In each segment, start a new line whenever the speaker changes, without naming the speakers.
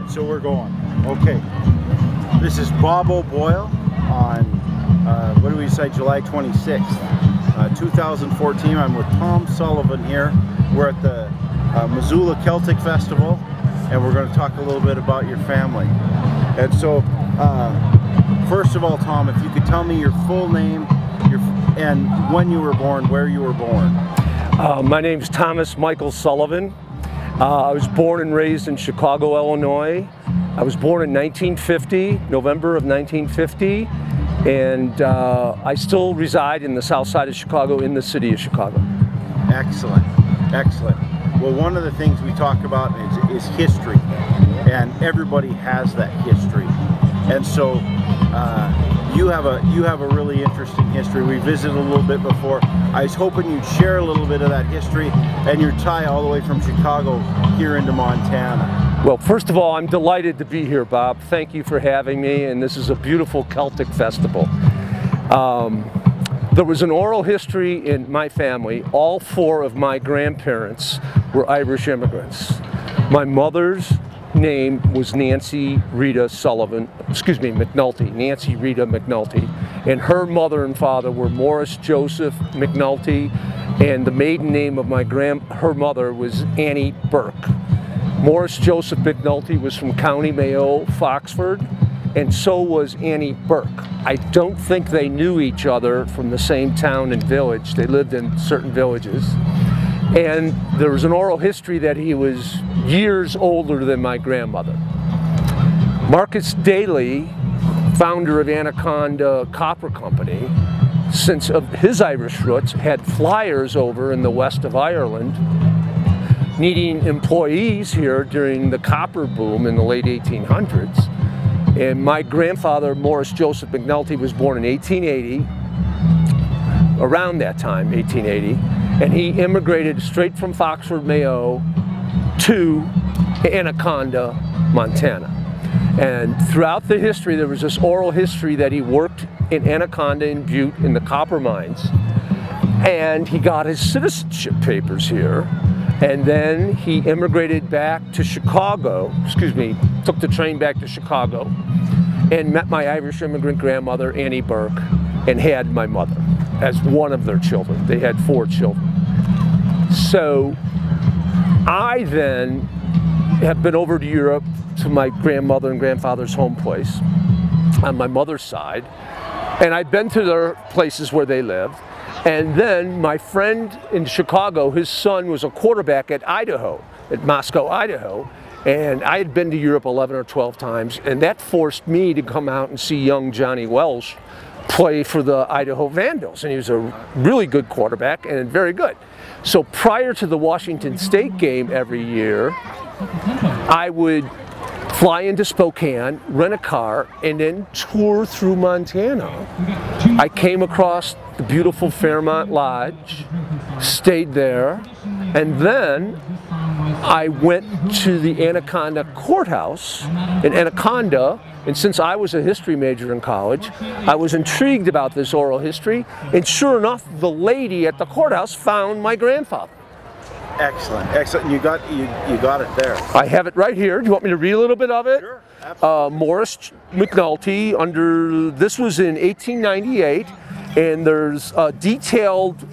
So we're going. Okay. This is Bob O'Boyle on, what do we say, July 26th, 2014. I'm with Tom Sullivan here. We're at the Missoula Celtic Festival, and we're going to talk a little bit about your family. And so, first of all, Tom, if you could tell me your full name and when you were born, where you were born.
My name's Thomas Michael Sullivan. I was born and raised in Chicago, Illinois. I was born in 1950, November of 1950, and I still reside in the south side of Chicago, in the city of Chicago.
Excellent, excellent. Well, one of the things we talk about is history, and everybody has that history. And so you have a really interesting history. We visited a little bit before. I was hoping you'd share a little bit of that history and your tie all the way from Chicago here into Montana.
Well, first of all, I'm delighted to be here, Bob. Thank you for having me, and this is a beautiful Celtic festival. There was an oral history in my family. All four of my grandparents were Irish immigrants. My mother's name was Nancy Rita Sullivan, McNulty, Nancy Rita McNulty, and her mother and father were Morris Joseph McNulty, and the maiden name of her mother was Annie Burke. Morris Joseph McNulty was from County Mayo, Foxford, and so was Annie Burke. I don't think they knew each other from the same town and village. They lived in certain villages. And there was an oral history that he was years older than my grandmother. Marcus Daly, founder of Anaconda Copper Company, since of his Irish roots, had flyers over in the west of Ireland needing employees here during the copper boom in the late 1800s. And my grandfather, Morris Joseph McNulty, was born in 1880, around that time, 1880. And he immigrated straight from Foxford, Mayo to Anaconda, Montana. And throughout the history, there was this oral history that he worked in Anaconda and Butte in the copper mines. And he got his citizenship papers here. And then he immigrated back to Chicago, took the train back to Chicago and met my Irish immigrant grandmother, Annie Burke, and had my mother as one of their children. They had 4 children. So I then have been over to Europe to my grandmother and grandfather's home place on my mother's side, and I've been to their places where they lived. And then my friend in Chicago, his son was a quarterback at Moscow, Idaho, and I had been to Europe 11 or 12 times, and that forced me to come out and see young Johnny Welsh play for the Idaho Vandals, and he was a really good quarterback and very good. So prior to the Washington State game every year, I would fly into Spokane, rent a car, and then tour through Montana. I came across the beautiful Fairmont Lodge, stayed there, and then I went to the Anaconda Courthouse in Anaconda, and since I was a history major in college, I was intrigued about this oral history, and sure enough, the lady at the courthouse found my grandfather.
Excellent, excellent. You got it there.
I have it right here. Do you want me to read a little bit of it?
Sure, absolutely.
Morris McNulty, this was in 1898, and there's a detailed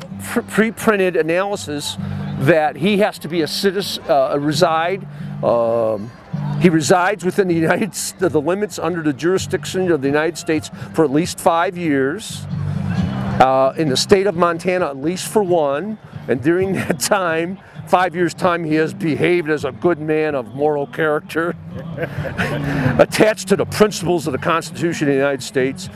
pre-printed analysis that he has to be a citizen, he resides within the limits under the jurisdiction of the United States for at least 5 years, in the state of Montana at least for 1, and during that time, 5 years' time, he has behaved as a good man of moral character, attached to the principles of the Constitution of the United States,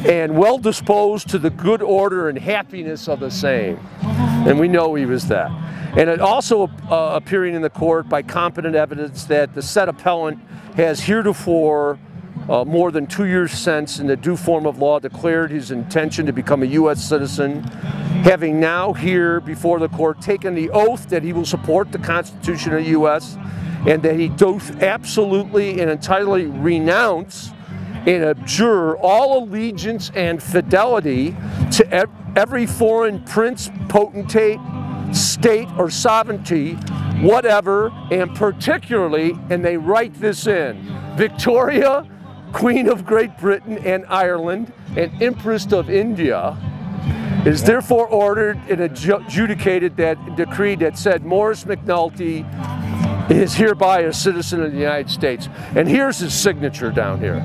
and well disposed to the good order and happiness of the same. And we know he was that. And it also appearing in the court by competent evidence that the said appellant has heretofore, more than 2 years since, in the due form of law, declared his intention to become a U.S. citizen, having now here before the court taken the oath that he will support the Constitution of the U.S. and that he doth absolutely and entirely renounce and abjure all allegiance and fidelity to every foreign prince, potentate, state, or sovereignty whatever, and particularly, and they write this in, Victoria, Queen of Great Britain and Ireland, and Empress of India, is therefore ordered and adjudicated that decree that said Morris McNulty is hereby a citizen of the United States. And here's his signature down here.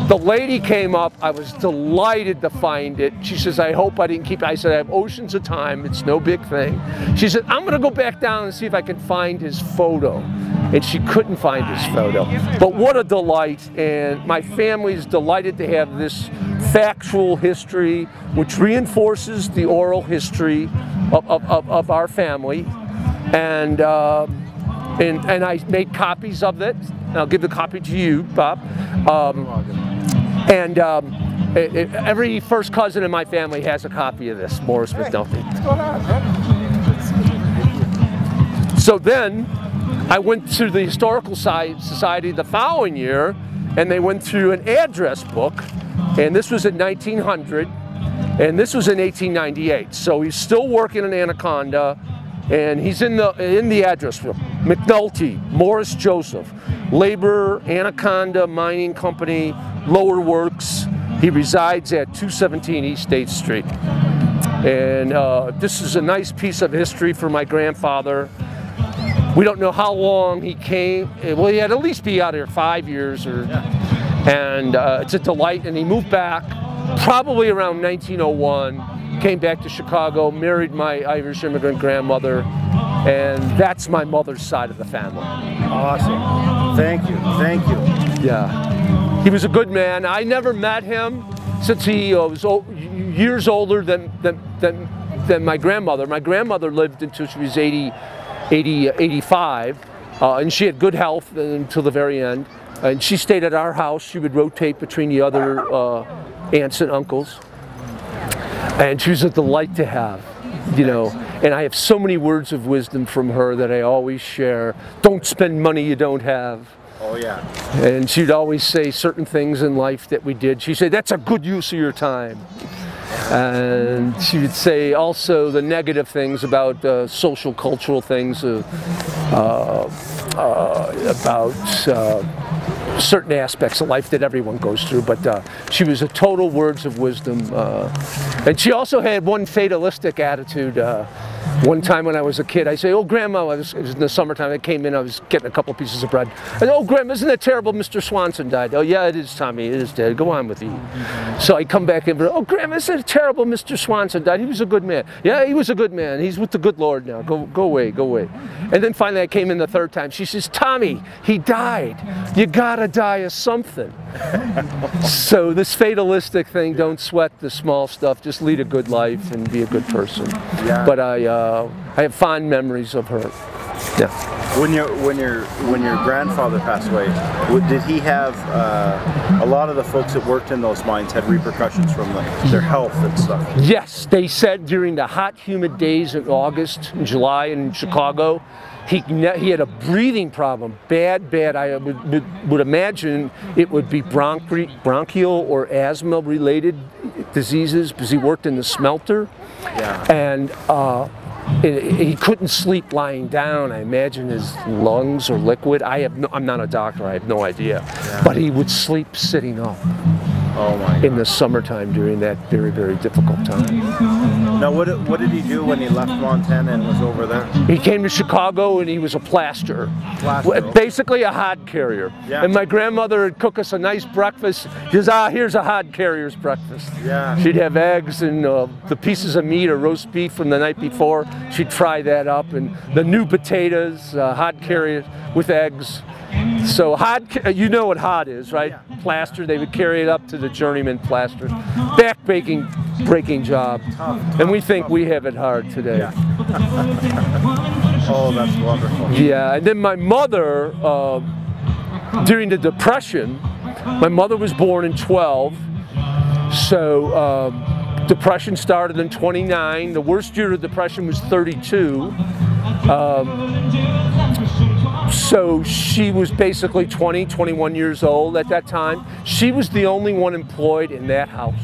The lady came up, I was delighted to find it. She says, I hope I didn't keep it. I said, I have oceans of time, it's no big thing. She said, I'm gonna go back down and see if I can find his photo. And she couldn't find his photo. But what a delight, and my family is delighted to have this factual history, which reinforces the oral history of our family. And I made copies of it. I'll give the copy to you, Bob. Every first cousin in my family has a copy of this, Morris McNulty.
What's going on, man?
So then, I went to the Historical Society the following year, and they went through an address book, and this was in 1900, and this was in 1898. So he's still working in Anaconda, and he's in the address book. McNulty, Morris Joseph, Labor, Anaconda Mining Company, Lower Works. He resides at 217 East 8th Street. And this is a nice piece of history for my grandfather. We don't know how long he came. Well, he had to at least be out here 5 years, and it's a delight. And he moved back probably around 1901, came back to Chicago, married my Irish immigrant grandmother, and that's my mother's side of the family.
Awesome. Thank you. Thank you.
Yeah. He was a good man. I never met him since he was years older than my grandmother. My grandmother lived until she was 85, and she had good health until the very end. And she stayed at our house. She would rotate between the other aunts and uncles. And she was a delight to have, you know. And I have so many words of wisdom from her that I always share. Don't spend money you don't have.
Oh, yeah.
And she'd always say certain things in life that we did. She'd say, that's a good use of your time. And she would say also the negative things about social, cultural things, about certain aspects of life that everyone goes through. But she was a total words of wisdom. And she also had one fatalistic attitude. One time when I was a kid, I say, oh, Grandma, it was in the summertime, I came in, I was getting a couple pieces of bread. I said, oh, Grandma, isn't it terrible Mr. Swanson died? Oh, yeah, it is, Tommy, it is dead. Go on with you. So I come back in, oh, Grandma, isn't it terrible Mr. Swanson died? He was a good man. Yeah, he was a good man. He's with the good Lord now. Go away, go away. And then finally I came in the third time. She says, Tommy, he died. You gotta die of something. So this fatalistic thing, don't sweat the small stuff, just lead a good life and be a good person. Yeah. But I have fond memories of her. Yeah.
When your grandfather passed away, did he have a lot of the folks that worked in those mines had repercussions from their health and stuff?
Yes, they said during the hot, humid days in August and July in Chicago, he had a breathing problem, bad. I would imagine it would be bronchial or asthma related diseases because he worked in the smelter. Yeah. And he couldn't sleep lying down. I imagine his lungs are liquid. I'm not a doctor, I have no idea. Yeah. But he would sleep sitting up. Oh my God. In the summertime during that very, very difficult time.
Now, what did he do when he left Montana and was over there?
He came to Chicago and he was a plasterer. Basically a hod carrier. Yeah. And my grandmother would cook us a nice breakfast. She says, here's a hod carrier's breakfast. Yeah. She'd have eggs and the pieces of meat or roast beef from the night before. She'd fry that up, and the new potatoes, hod carriers with eggs. So hod, you know what hod is, right? Yeah. Plaster, they would carry it up to the journeyman plasters. Back-breaking job. Tough, and we think we have it hard today. Yeah.
Oh, that's wonderful.
Yeah, and then my mother, during the Depression, my mother was born in 12, so Depression started in 29. The worst year of the Depression was 32. So she was basically 20, 21 years old at that time. She was the only one employed in that house.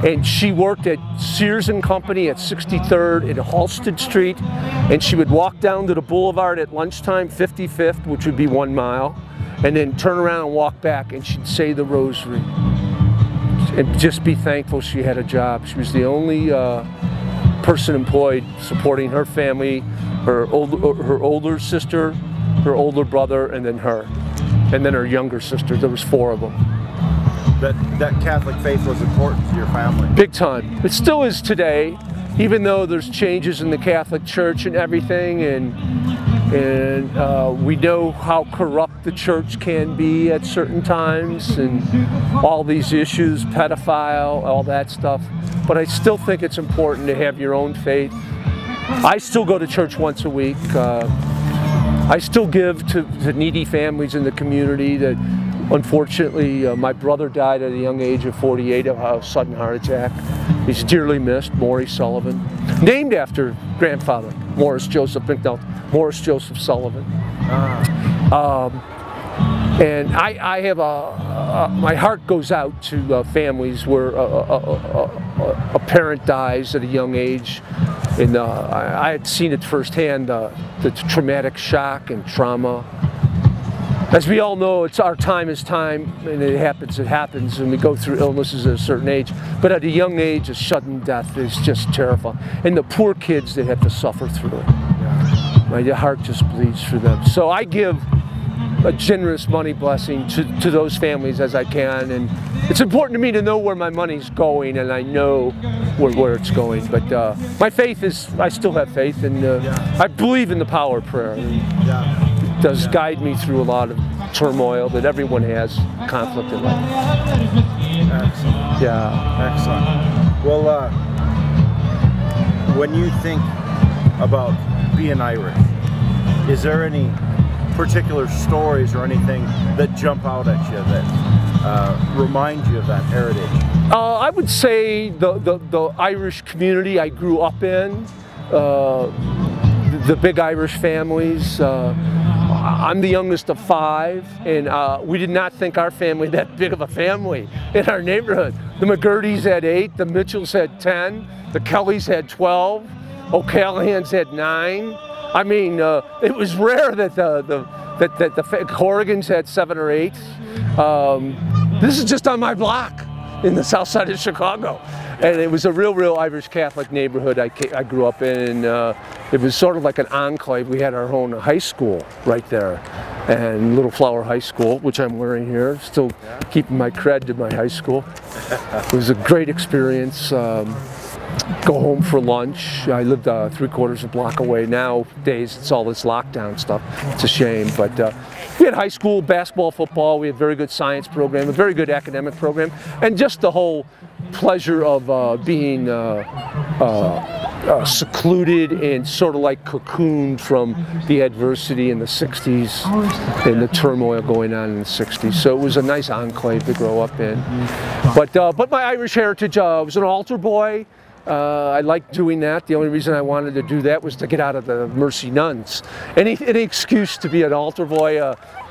And she worked at Sears and Company at 63rd and Halsted Street, and she would walk down to the boulevard at lunchtime, 55th, which would be 1 mile, and then turn around and walk back, and she'd say the rosary and just be thankful she had a job. She was the only person employed supporting her family, her older sister, her older brother, and then her, and then her younger sister. There was 4 of them.
That Catholic faith was important to your family?
Big time. It still is today, even though there's changes in the Catholic Church and everything, and we know how corrupt the church can be at certain times, and all these issues, pedophile, all that stuff. But I still think it's important to have your own faith. I still go to church once a week. I still give to needy families in the community that, unfortunately, my brother died at a young age of 48 of a sudden heart attack. He's dearly missed, Maury Sullivan, named after grandfather, Morris Joseph Sullivan. And I have my heart goes out to families where a parent dies at a young age. And I had seen it firsthand, the traumatic shock and trauma. As we all know, it's our time is time, and it happens, and we go through illnesses at a certain age. But at a young age, a sudden death is just terrifying. And the poor kids that have to suffer through it. My heart just bleeds for them. So I give a generous money blessing to those families as I can. And it's important to me to know where my money's going, and I know where it's going. But my faith is, I still have faith, and I believe in the power of prayer. It does guide me through a lot of turmoil that everyone has, conflict in life.
Excellent.
Yeah.
Excellent. Well, when you think about being Irish, is there any particular stories or anything that jump out at you that remind you of that heritage?
I would say the Irish community I grew up in, the big Irish families. I'm the youngest of 5, and we did not think our family that big of a family in our neighborhood. The McGurdy's had 8, the Mitchells had 10, the Kellys had 12, O'Callaghan's had 9. I mean, it was rare that the Corrigans had 7 or 8. This is just on my block in the south side of Chicago. And it was a real Irish Catholic neighborhood I grew up in, and it was sort of like an enclave. We had our own high school right there, and Little Flower High School, which I'm wearing here, still keeping my cred to my high school. It was a great experience. Go home for lunch. I lived 3/4 a block away. Nowadays, it's all this lockdown stuff. It's a shame, but we had high school basketball, football. We had a very good science program, a very good academic program, and just the whole pleasure of being secluded and sort of like cocooned from the adversity in the 60s and the turmoil going on in the 60s. So it was a nice enclave to grow up in. But my Irish heritage, I was an altar boy. I liked doing that. The only reason I wanted to do that was to get out of the Mercy nuns. Any excuse to be an altar boy,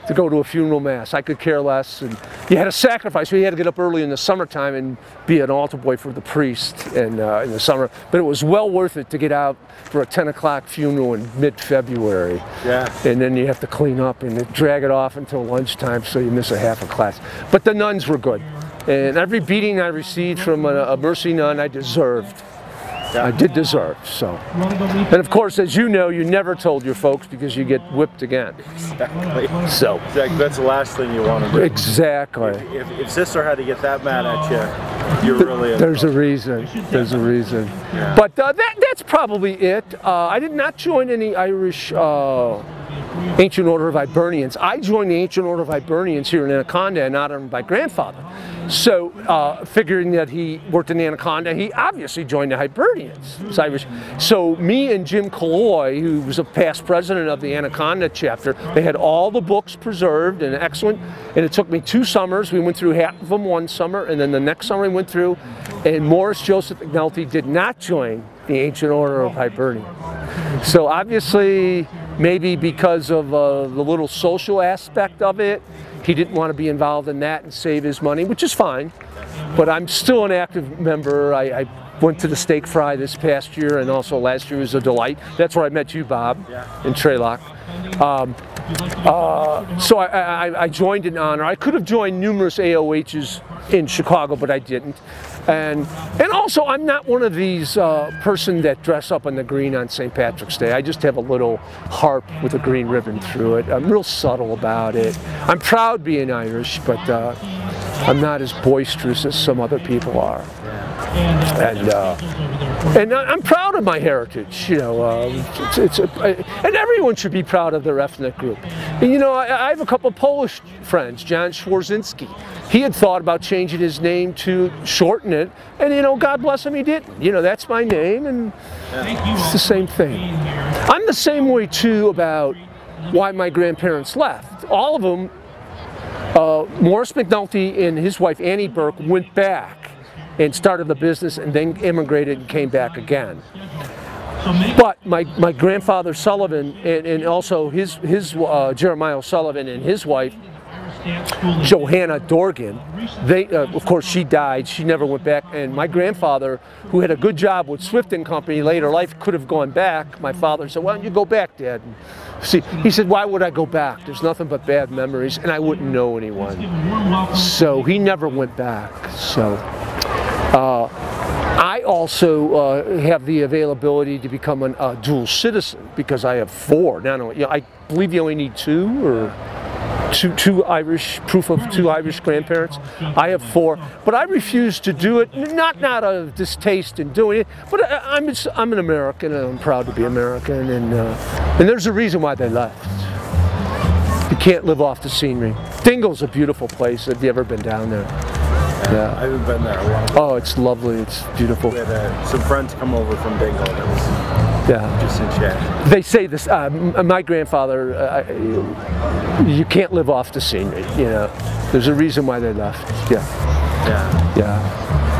to go to a funeral mass, I could care less. And you had to sacrifice. You had to get up early in the summertime and be an altar boy for the priest in the summer. But it was well worth it to get out for a 10 o'clock funeral in mid-February. Yeah. And then you have to clean up and drag it off until lunchtime, so you miss a half a class. But the nuns were good. And every beating I received from a Mercy nun, I deserved. I did deserve, so. And of course, as you know, you never told your folks because you get whipped again.
Exactly.
So.
Exactly. That's the last thing you want to do.
Exactly.
If sister had to get that mad at you, you're really...
There's a reason. There's a reason. Yeah. But that's probably it. I did not join any Irish Ancient Order of Hibernians. I joined the Ancient Order of Hibernians here in Anaconda and honored my grandfather. So, figuring that he worked in Anaconda, he obviously joined the Hibernians. It's Irish. So, me and Jim Colloy, who was a past president of the Anaconda chapter, they had all the books preserved and excellent. And it took me 2 summers. We went through half of them one summer, and then the next summer we went through. And Morris Joseph McNulty did not join the Ancient Order of Hibernians. So, obviously, maybe because of the little social aspect of it, he didn't want to be involved in that and save his money, which is fine. but I'm still an active member. I went to the steak fry this past year, and also last year was a delight. That's where I met you, Bob, in Traylock. So I joined in honor. I could have joined numerous AOHs in Chicago, but I didn't. And also, I'm not one of these person that dress up in the green on St. Patrick's Day. I just have a little harp with a green ribbon through it. I'm real subtle about it. I'm proud being Irish, but I'm not as boisterous as some other people are. And I'm proud of my heritage, you know, and everyone should be proud of their ethnic group. And, you know, I have a couple Polish friends, John Schwarzinski. He had thought about changing his name to shorten it, and, you know, God bless him, he didn't. You know, that's my name, and it's the same thing. I'm the same way, too, about why my grandparents left. All of them, Morris McNulty and his wife, Annie Burke, went back and started the business and then immigrated and came back again. But my grandfather Sullivan and also his Jeremiah Sullivan and his wife Johanna Dorgan, they of course she died, she never went back, and my grandfather, who had a good job with Swift and Company later life, could have gone back. My father said, why don't you go back, Dad? And see, he said, why would I go back? There's nothing but bad memories and I wouldn't know anyone. So he never went back. So I also have the availability to become a dual citizen because I have 4. Now, you know, I believe you only need 2 or two Irish, proof of 2 Irish grandparents. I have 4, but I refuse to do it, not out of distaste in doing it, but I'm an American and I'm proud to be American, and there's a reason why they left. You can't live off the scenery. Dingle's a beautiful place. Have you ever been down there? Yeah.
I haven't been there a while.
Oh, it's lovely. It's beautiful.
We had some friends come over from Dingle, and it was just enchanting.
They say this. My grandfather, you can't live off the scenery. You know, there's a reason why they left. Yeah.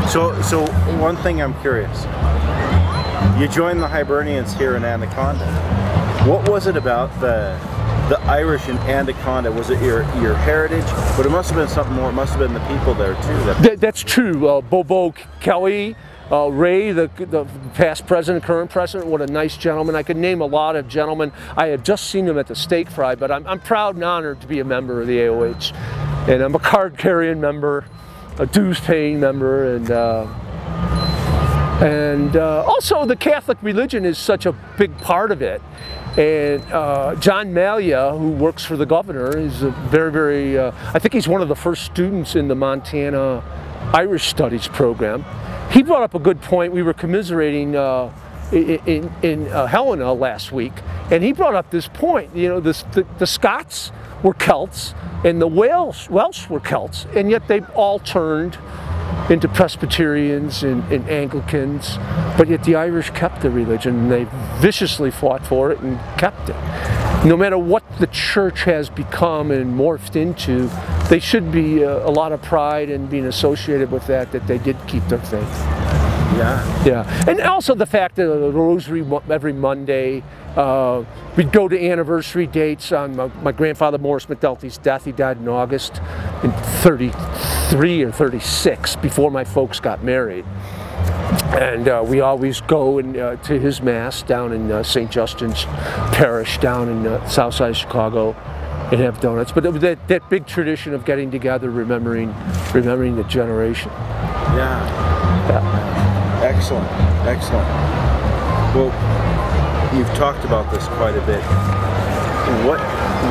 So one thing I'm curious. You joined the Hibernians here in Anaconda. What was it about the Irish in Anaconda? Was it your heritage? But it must have been something more. It must have been the people there too.
That's true. Bobo Kelly, Ray, the past president, current president, what a nice gentleman. I could name a lot of gentlemen. I had just seen them at the steak fry, but I'm proud and honored to be a member of the AOH. And I'm a card-carrying member, a dues-paying member, and also the Catholic religion is such a big part of it. And John Malia, who works for the governor, is a very, I think he's one of the first students in the Montana Irish Studies program. He brought up a good point. We were commiserating in Helena last week, and he brought up this point. You know, the Scots were Celts, and the Welsh were Celts, and yet they've all turned into Presbyterians and Anglicans, but yet the Irish kept the religion, and they viciously fought for it and kept it. No matter what the church has become and morphed into, they should be a lot of pride in being associated with that they did keep their faith. Yeah. And also the fact that the rosary every Monday, we'd go to anniversary dates on my grandfather Morris McNulty's death. He died in August in 33 or 36, before my folks got married. And we always go to his mass down in St. Justin's Parish down in south side of Chicago and have donuts. But it was that big tradition of getting together, remembering the generation.
Yeah. Excellent. Well, you've talked about this quite a bit.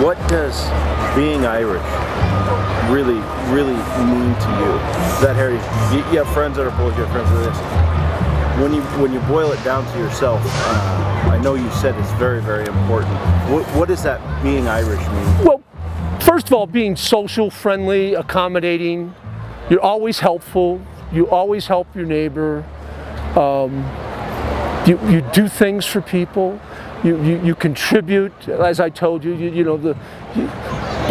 What does being Irish really mean to you? That heritage. You have friends that are Polish, you have friends that are this. When you boil it down to yourself, I know you said it's very important. What does that being Irish mean? Well,
first of all, being social, friendly, accommodating. You're always helpful. You always help your neighbor. You do things for people. You contribute. As I told you,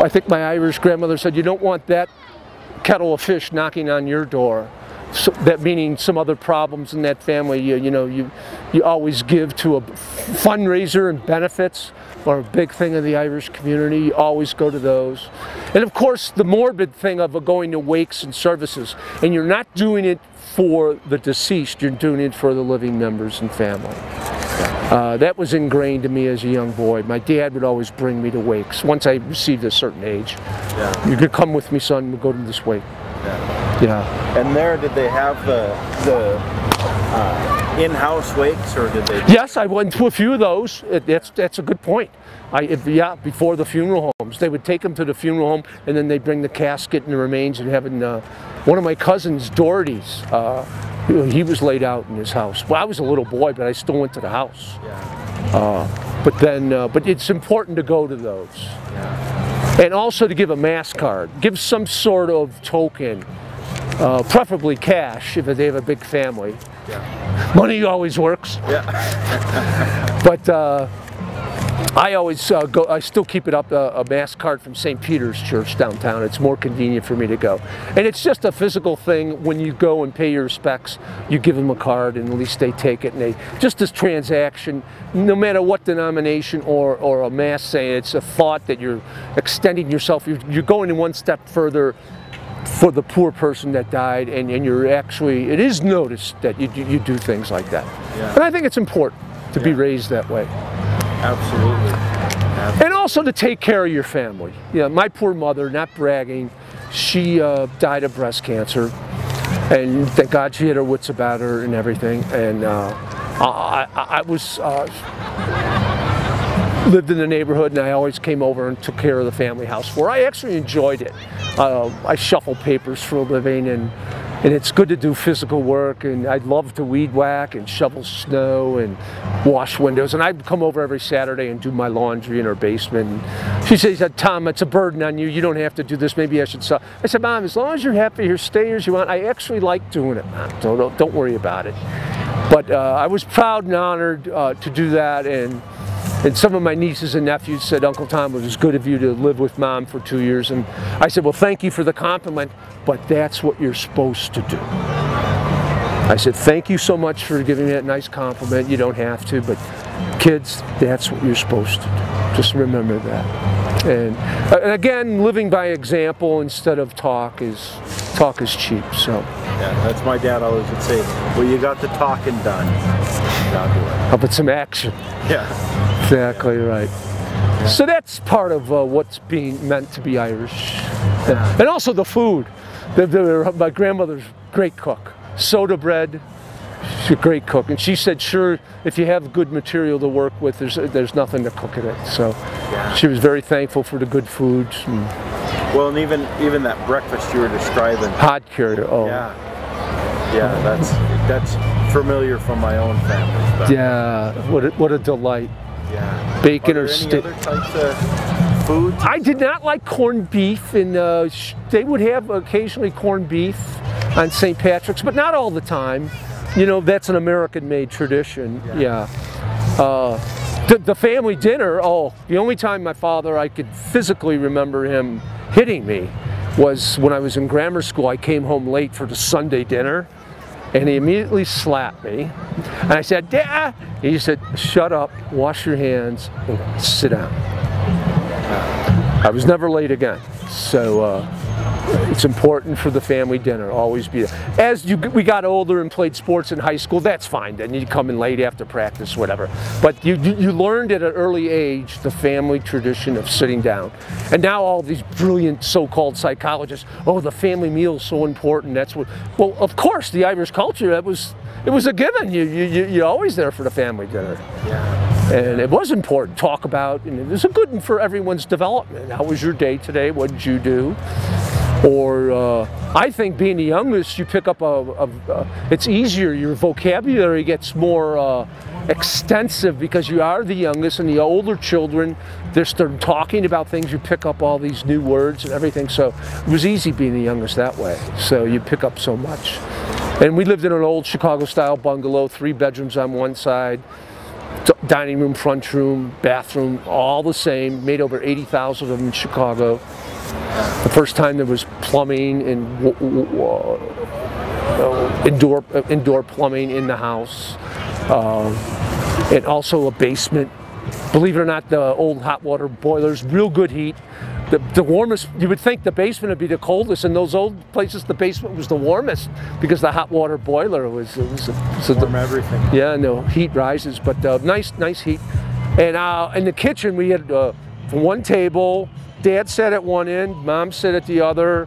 I think my Irish grandmother said, you don't want that kettle of fish knocking on your door. So that meaning some other problems in that family, you always give to a fundraiser, and benefits are a big thing in the Irish community. You always go to those. And of course, the morbid thing of going to wakes and services, and you're not doing it for the deceased, you're doing it for the living members and family. That was ingrained to me as a young boy. My dad would always bring me to wakes. Once I received a certain age, you could come with me, son, we'll go to this wake. Yeah.
And there, did they have the in-house wakes, or did they?
Yes, I went to a few of those. That's a good point. Before the funeral homes, they would take them to the funeral home, and then they bring the casket and the remains. And having one of my cousins, Doherty's, he was laid out in his house. Well, I was a little boy, but I still went to the house. But it's important to go to those. And also to give a mass card, give some sort of token, preferably cash if they have a big family. Money always works. But I always I still keep it up, a mass card from St. Peter's Church downtown. It's more convenient for me to go. And it's just a physical thing. When you go and pay your respects, you give them a card, and at least they take it. And just this transaction, no matter what denomination or a mass saying, it's a thought that you're extending yourself. You're going in one step further for the poor person that died, and you're actually, it is noticed that you do things like that. And I think it's important to be raised that way.
Absolutely.
And also to take care of your family. My poor mother, not bragging, she died of breast cancer, and thank God she had her wits about her and everything. And I was lived in the neighborhood, and I always came over and took care of the family house for her. I actually enjoyed it. I shuffle papers for a living, and it's good to do physical work, and I'd love to weed whack and shovel snow and wash windows. And I'd come over every Saturday and do my laundry in her basement. And she says, Tom, it's a burden on you. You don't have to do this. Maybe I should stop. I said, Mom, as long as you're happy here, stay as you want. I actually like doing it, Mom, so don't worry about it. But I was proud and honored to do that. And some of my nieces and nephews said, Uncle Tom, it was good of you to live with Mom for 2 years. And I said, well, thank you for the compliment, but that's what you're supposed to do. I said, thank you so much for giving me that nice compliment. You don't have to, but kids, that's what you're supposed to do. Just remember that. And again, living by example instead of talk is cheap. So.
Yeah, that's my dad always would say, well, you got the talking done. Now do it.
How about some action?
Yeah.
Exactly right. So that's part of what's being meant to be Irish. And also the food. My grandmother's a great cook. Soda bread, she's a great cook. And she said, sure, if you have good material to work with, there's nothing to cook in it. So she was very thankful for the good foods.
Well, and even that breakfast you were describing.
Hod carrier, oh.
Yeah, that's familiar from my own family. But
yeah, what a delight.
Yeah.
Bacon
or
or steak.
Other types of foods?
I did not like corned beef, and they would have occasionally corned beef on St. Patrick's, but not all the time. That's an American-made tradition. The family dinner, the only time my father, I could physically remember him hitting me was when I was in grammar school. I came home late for the Sunday dinner, and he immediately slapped me. And I said, Dad! He said, shut up, wash your hands, and sit down. I was never late again. So it's important for the family dinner, always be there. As we got older and played sports in high school, that's fine. Then you come in late after practice, whatever. But you learned at an early age the family tradition of sitting down. And now all these brilliant so-called psychologists, the family meal is so important. That's what. Well, of course, the Irish culture, it was a given. You're always there for the family dinner.
Yeah.
And it was important. Talk about, and it was a good one for everyone's development. How was your day today? What did you do? Or I think being the youngest, you pick up it's easier. Your vocabulary gets more extensive because you are the youngest, and the older children, they're starting talking about things. You pick up all these new words and everything. So it was easy being the youngest that way. So you pick up so much. And we lived in an old Chicago-style bungalow, 3 bedrooms on one side, dining room, front room, bathroom, all the same. Made over 80,000 of them in Chicago. The first time there was plumbing and indoor plumbing in the house, and also a basement. Believe it or not, the old hot water boilers, real good heat. The warmest, you would think the basement would be the coldest. In those old places, the basement was the warmest because the hot water boiler was
warm everything.
Yeah, and the heat rises, but nice heat. And in the kitchen, we had one table. Dad sat at one end, Mom sat at the other.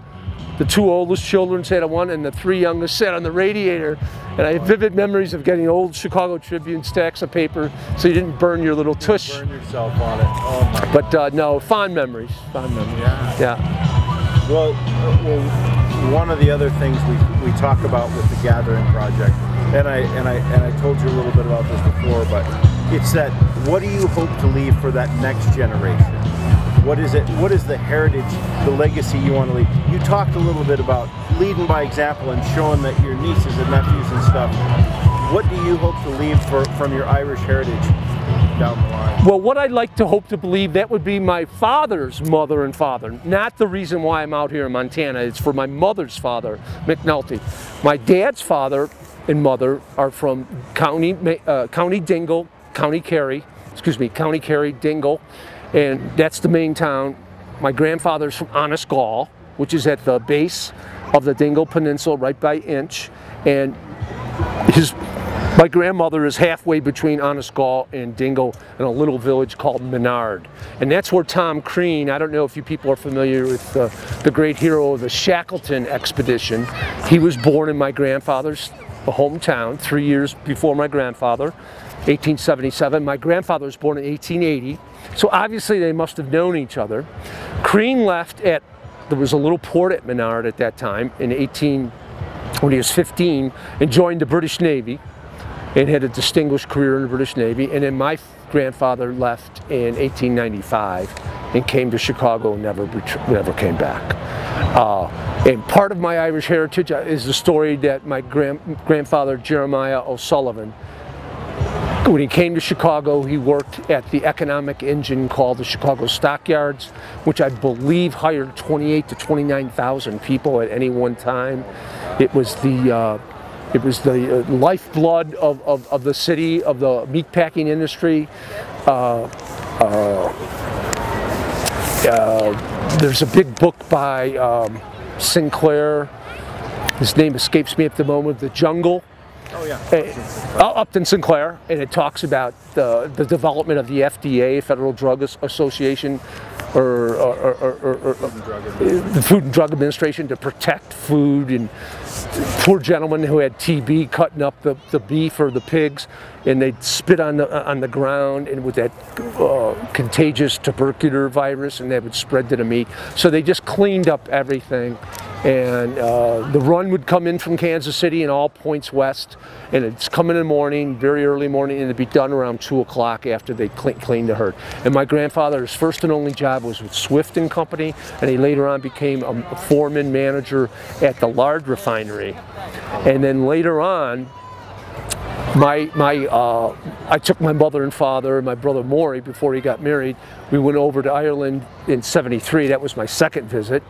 The two oldest children sat at one, and the three youngest sat on the radiator. And I have vivid memories of getting old Chicago Tribune stacks of paper so you didn't burn your little tush.
Burn yourself on it. Oh my God.
But no, fond memories. Yeah.
Well, one of the other things we talk about with the Gathering Project, and I told you a little bit about this before, but it's that, what do you hope to leave for that next generation? What is it? What is the heritage, the legacy you want to leave? You talked a little bit about leading by example and showing that your nieces and nephews and stuff. What do you hope to leave from your Irish heritage down the line?
Well, what I'd like to hope to believe, that would be my father's mother and father. Not the reason why I'm out here in Montana. It's for my mother's father, McNulty. My dad's father and mother are from County Dingle, County Kerry, Dingle. And that's the main town. My grandfather's from Onasgaw, which is at the base of the Dingle Peninsula, right by Inch. And my grandmother is halfway between Onasgaw and Dingle in a little village called Menard. And that's where Tom Crean, I don't know if you people are familiar with the great hero of the Shackleton expedition. He was born in my grandfather's hometown 3 years before my grandfather, 1877. My grandfather was born in 1880. So obviously they must have known each other. Crean left there was a little port at Menard at that time when he was 15, and joined the British Navy and had a distinguished career in the British Navy. And then my grandfather left in 1895 and came to Chicago and never came back. And part of my Irish heritage is the story that my grandfather, Jeremiah O'Sullivan, when he came to Chicago, he worked at the economic engine called the Chicago Stockyards, which I believe hired 28,000 to 29,000 people at any one time. It was the lifeblood of the city, of the meatpacking industry. There's a big book by Sinclair. His name escapes me at the moment. The Jungle.
Oh yeah.
Upton Sinclair, and it talks about the development of the FDA, Federal Drug Association, or the Food and Drug Administration, to protect food. And poor gentlemen who had TB cutting up the beef or the pigs, and they'd spit on the ground, and with that contagious tubercular virus, and that would spread to the meat. So they just cleaned up everything. And the run would come in from Kansas City and all points west, and it's come in the morning, very early morning, and it'd be done around 2 o'clock after they cleaned the herd. And my grandfather's first and only job was with Swift and Company, and he later on became a foreman manager at the lard refinery. And then later on, I took my mother and father and my brother Maury, before he got married. We went over to Ireland in '73. That was my second visit.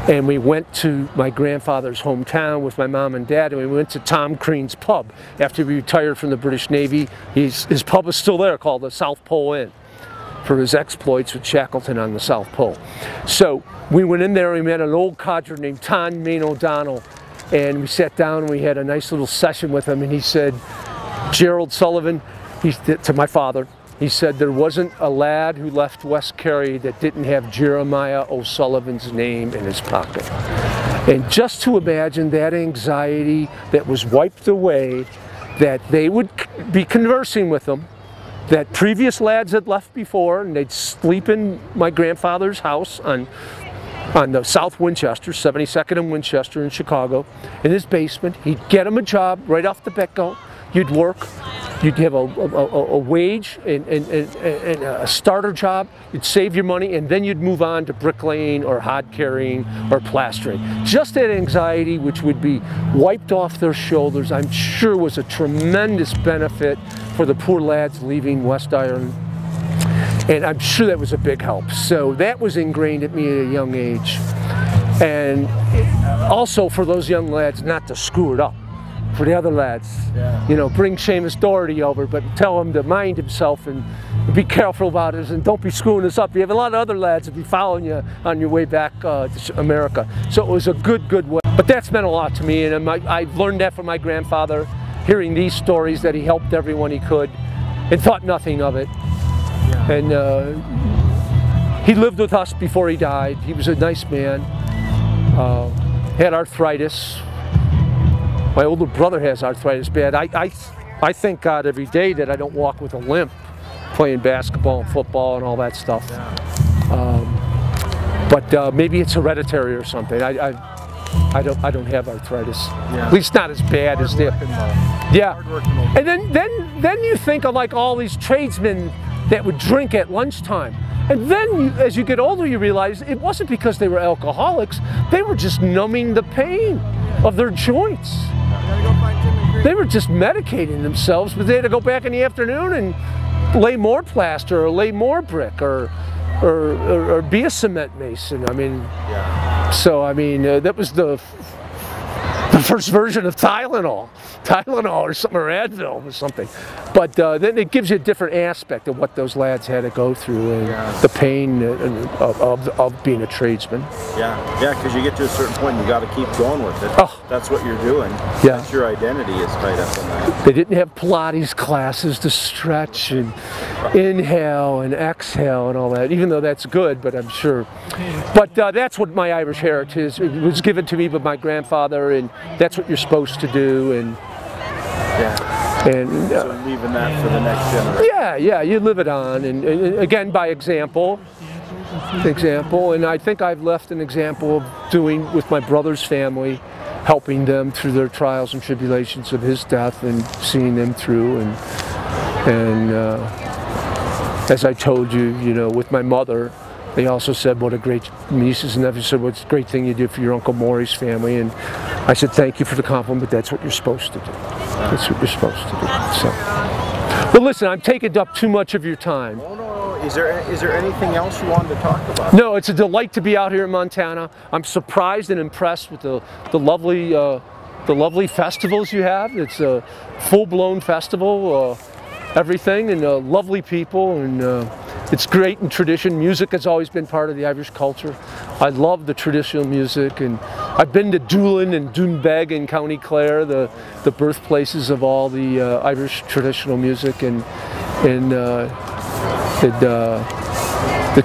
And we went to my grandfather's hometown with my mom and dad, and we went to Tom Crean's pub. After he retired from the British Navy, his pub is still there, called the South Pole Inn, for his exploits with Shackleton on the South Pole. So we went in there and we met an old codger named Tom Main O'Donnell, and we sat down and we had a nice little session with him, and he said, Gerald Sullivan, to my father, he said, there wasn't a lad who left West Kerry that didn't have Jeremiah O'Sullivan's name in his pocket. And just to imagine that anxiety that was wiped away, that they would be conversing with them, that previous lads had left before, and they'd sleep in my grandfather's house on the South Winchester, 72nd and Winchester in Chicago, in his basement. He'd get him a job right off the get-go. You'd work. You'd have a wage and a starter job. You'd save your money, and then you'd move on to bricklaying or hod carrying or plastering. Just that anxiety, which would be wiped off their shoulders, I'm sure was a tremendous benefit for the poor lads leaving West Ireland. And I'm sure that was a big help. So that was ingrained at me at a young age. And also for those young lads not to screw it up. For the other lads, you know, bring Seamus Doherty over, but tell him to mind himself and be careful about it and don't be screwing us up. You have a lot of other lads that be following you on your way back to America. So it was a good way. But that's meant a lot to me, and I've learned that from my grandfather, hearing these stories that he helped everyone he could and thought nothing of it. And he lived with us before he died. He was a nice man, had arthritis. My older brother has arthritis bad. I thank God every day that I don't walk with a limp playing basketball and football and all that stuff. But maybe it's hereditary or something. I don't have arthritis. At least not as bad as the. And then you think of like all these tradesmen that would drink at lunchtime. And then as you get older you realize it wasn't because they were alcoholics, they were just numbing the pain of their joints. They were just medicating themselves, but they had to go back in the afternoon and lay more plaster or lay more brick or be a cement mason. I mean, so I mean that was the first version of Tylenol or something, or Advil or something. But then it gives you a different aspect of what those lads had to go through and the pain of being a tradesman.
Yeah, because you get to a certain point and you got to keep going with it. That's what you're doing. That's your identity is tied up in that.
They didn't have Pilates classes to stretch and inhale and exhale and all that, even though that's good, but I'm sure. But that's what my Irish heritage is. It was given to me by my grandfather, and that's what you're supposed to do. And
so leaving that for the next generation.
You live it on, and again by example. And I think I've left an example of doing with my brother's family, helping them through their trials and tribulations of his death and seeing them through. And as I told you, you know, with my mother, they also said what a great, nieces and nephews said what's a great thing you did for your Uncle Maury's family, and I said thank you for the compliment, but that's what you're supposed to do. That's what you're supposed to do. So, but listen, I'm taking up too much of your time.
Oh no, is there anything else you wanted to talk about?
No, it's a delight to be out here in Montana. I'm surprised and impressed with the lovely festivals you have. It's a full-blown festival, everything, and lovely people, and it's great in tradition. Music has always been part of the Irish culture. I love the traditional music, and I've been to Doolin and Doonbeg in County Clare, the birthplaces of all the Irish traditional music, and the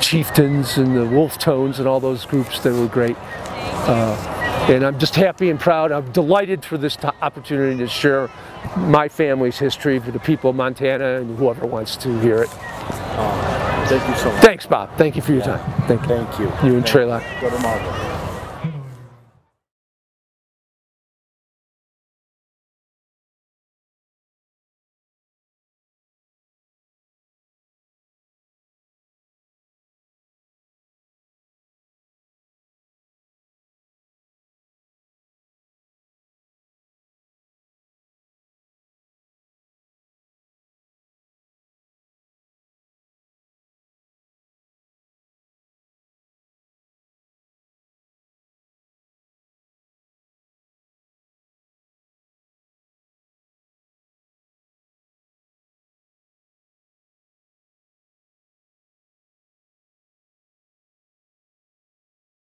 Chieftains and the Wolf Tones and all those groups that were great. And I'm just happy and proud. I'm delighted for this opportunity to share my family's history with the people of Montana and whoever wants to hear it.
Thank you so much.
Thanks, Bob. Thank you for your time. Thank you.
Thank you.
You and Treylock.
Go to Marvel.